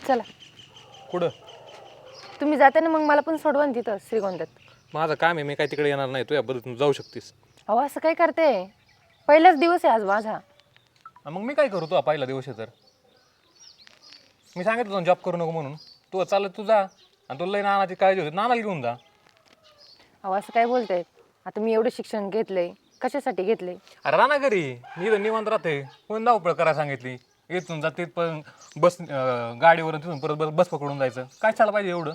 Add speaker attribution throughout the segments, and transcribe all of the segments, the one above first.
Speaker 1: चला
Speaker 2: कुठं?
Speaker 1: तुम्ही जाता ना, मग मला पण सोडवा ना तिथं श्रीगोंद्यात.
Speaker 2: माझं काम आहे, मी काय तिकडे येणार नाही. तू या पद्धतीने जाऊ शकतीस.
Speaker 1: अहो असं काय करते, पहिलाच दिवस आहे आज माझा.
Speaker 2: मग मी काय करू? तू पहिला दिवस आहे तर मी सांगितलं तुला जॉब करू नको म्हणून. तू चालत तू जा, आणि तुला लई नानाची काळजी होती, नानाला घेऊन जा.
Speaker 1: अहो असं काय बोलताय? आता मी एवढं शिक्षण घेतलंय, कशासाठी घेतलंय?
Speaker 2: अरे राणा घरी मी तर निवांत राहते. कोण धावपळ करायला सांगितली? इथून जा तिथ पण बस गाडीवरून तिथून परत बस पकडून जायचं. काय चाललं पाहिजे एवढं?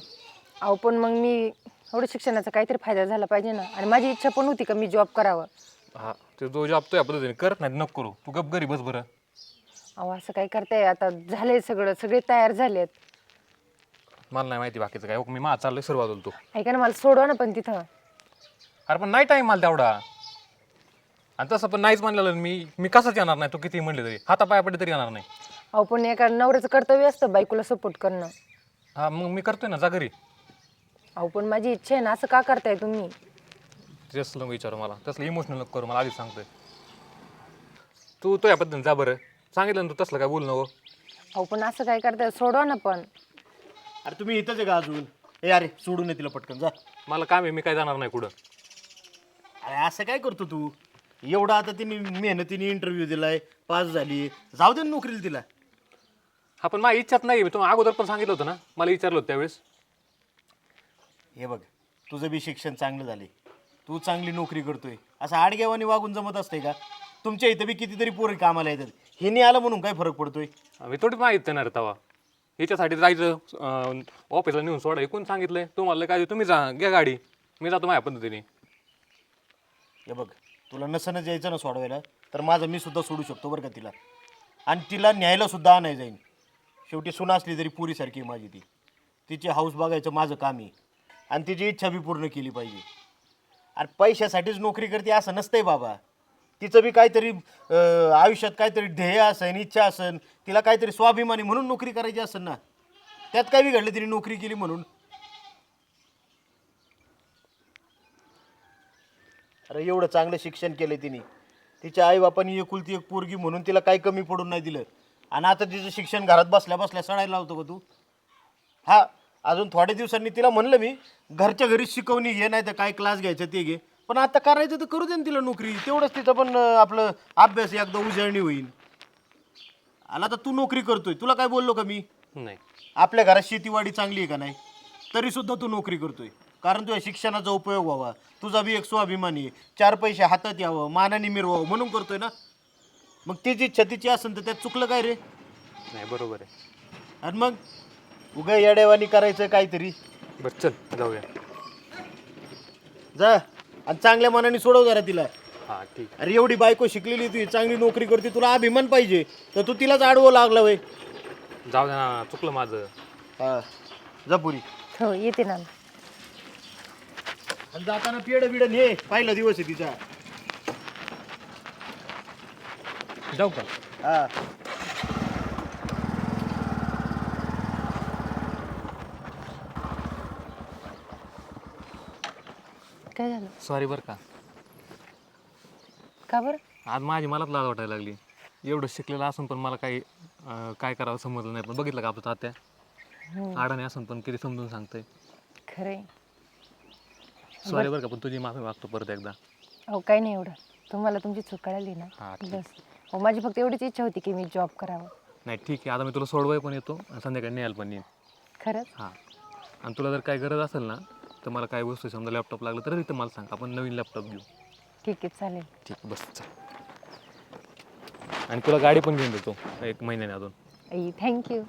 Speaker 1: अहो पण मग मी एवढं शिक्षणाचा काहीतरी फायदा झाला पाहिजे ना, आणि माझी इच्छा पण होती का मी जॉब करावं.
Speaker 2: हा, ते जो जॉब तो या पद्धतीने करत नाही नको करू. तू गप घरी बस बरं.
Speaker 1: अहो असं काय करताय? आता झालंय सगळे तयार झालेत.
Speaker 2: मला नाही माहिती बाकीचं काय. हो, मी माझं चाललंय सुरुवात होतो.
Speaker 1: ऐका ना, मला सोडवा ना पण तिथं.
Speaker 2: अरे पण नाही टाईम मला तेवढा. आणि तसं पण नाहीच म्हणलेलं मी मी कसंच येणार नाही. तू किती म्हणले तरी हातापाया पडले तरी येणार नाही.
Speaker 1: अहो पण एका नवऱ्याचं कर्तव्य असतं बायकोला सपोर्ट करणं.
Speaker 2: हा मग मी करतोय ना, जा घरी.
Speaker 1: अहो पण माझी इच्छा आहे ना, असं का करताय तुम्ही?
Speaker 2: तसलं विचारू मला, तसलं इमोशनल नको करू मला, आधीच सांगतोय. तू या पद्धतीने जा बरं. सांगितलं ना तू तसलं काय बोल नको.
Speaker 1: अहो पण असं काय करताय? सोडवा ना पण.
Speaker 3: अरे तुम्ही इथंच आहे का अजून? ए अरे सोडून ये तिला पटकन जा.
Speaker 2: मला काम आहे, मी काय जाणार नाही कुठं.
Speaker 3: अरे असं काय करतो तू? एवढा आता तिने मेहनतीने इंटरव्ह्यू दिलाय, पास झाली, जाऊ दे ना नोकरीला तिला.
Speaker 2: हा पण माझी इच्छाच नाही. मी तुम्हाला अगोदर पण सांगितलं होतं ना, मला विचारलं होतं त्यावेळेस.
Speaker 3: हे बघ, तुझं बी शिक्षण चांगलं झाले, तू चांगली नोकरी करतोय, असं आडगेवानी वागून जमत असते का? तुमच्या इथं बी कितीतरी पोरी कामाला येतात, हे नाही आलं म्हणून काय फरक पडतोय?
Speaker 2: मी थोडी माहीत देणार तेव्हा. हिच्यासाठी जायचं ऑफिसला नेऊन सोडा. हे कोण सांगितलंय तुम्हाला? काय तुम्ही जा, घ्या गाडी, मी जातो माझ्या पद्धतीने.
Speaker 3: हे बघ, तुला नसनच यायचं ना सोडवायला, तर माझं मी सुद्धा सोडू शकतो बरं का तिला. आणि तिला न्यायला सुद्धा आणाय जाईन. शेवटी सुना असली तरी पुरीसारखी आहे माझी ती. तिची हाऊस बघायचं माझं काम आहे, आणि तिची इच्छा बी पूर्ण केली पाहिजे. आणि पैशासाठीच नोकरी करते असं नसतंय बाबा. तिचं बी काहीतरी आयुष्यात काहीतरी ध्येय असेल, इच्छा असेल, तिला काहीतरी स्वाभिमानी म्हणून नोकरी करायची असेल ना. त्यात काय बिघडलं तिने नोकरी केली म्हणून? अरे एवढं चांगलं शिक्षण केलं तिने, तिच्या आईबापांनी एकुलती एक पोरगी म्हणून तिला काही कमी पडून नाही दिलं. आणि आता तिचं शिक्षण घरात बसल्या बसल्या सडायला लावतो का तू? हा, अजून थोड्या दिवसांनी तिला म्हणलं मी, घरच्या घरीच शिकवणी घे, नाही तर काय क्लास घ्यायचं ते घे, पण आता करायचं तर करू दे ना तिला नोकरी. तेवढंच तिचं पण आपलं अभ्यास एकदा उजळणी होईल. आला तर तू नोकरी करतोय, तुला काय बोललो का मी?
Speaker 2: नाही,
Speaker 3: आपल्या घरात शेतीवाडी चांगली आहे का नाही, तरी सुद्धा तू नोकरी करतोय, कारण तुझ्या शिक्षणाचा उपयोग व्हावा, तुझा बी एक स्वाभिमानी आहे, चार पैसे हातात यावं, मानाने मिरवावं म्हणून करतोय ना. मग तिची इच्छा तिची असेल तर त्यात चुकलं काय रे?
Speaker 2: नाही बरोबर आहे.
Speaker 3: आणि मग उगा येडेवानी करायचं काहीतरी.
Speaker 2: बरं चल जाऊया.
Speaker 3: जा, आणि चांगल्या मनाने सोडव जरा तिला.
Speaker 2: हां ठीक.
Speaker 3: अरे एवढी बायको शिकलेली, तुझी चांगली नोकरी करते, तुला अभिमान पाहिजे, तर तू तिलाच आडवं लागला वय.
Speaker 2: जाऊ दे ना, चुकलं माझं.
Speaker 3: हा, जा पुरी.
Speaker 1: हो येते ना.
Speaker 3: आणि जाताना पेड बिडन हे, पहिला दिवस आहे तिचा.
Speaker 2: जाऊ का?
Speaker 3: हा.
Speaker 1: काय झालं?
Speaker 2: सॉरी बरं का.
Speaker 1: का बरं?
Speaker 2: आज मलाच लाज वाटायला लागली. एवढं शिकलेलं असून पण मला काही काय करावं समजलं नाही. पण बघितलं का आपलं तात्या आडाने असून पण किती समजून सांगतंय.
Speaker 1: खरंय.
Speaker 2: सॉरी बरं का, पण तुझी माफी मागतो परत एकदा.
Speaker 1: अहो काही नाही एवढं, तुम्हाला तुमची चूक कळाली ना,
Speaker 2: हा, ठीक.
Speaker 1: बस. हो, माझी फक्त एवढीच इच्छा होती की मी जॉब करावं.
Speaker 2: नाही ठीक आहे, आता मी तुला सोडवाय पण येतो आणि संध्याकाळी न्यायला पण येईन.
Speaker 1: खरंच?
Speaker 2: हां, आणि तुला जर काही गरज असेल ना, तर मला काही वस्तू समजा लॅपटॉप लागलं तर तिथं मला सांग, आपण नवीन लॅपटॉप घेऊ.
Speaker 1: ठीक आहे, चालेल.
Speaker 2: ठीक, बस चल. आणि तुला गाडी पण घेऊन देतो 1 महिन्याने अजून.
Speaker 1: थँक्यू.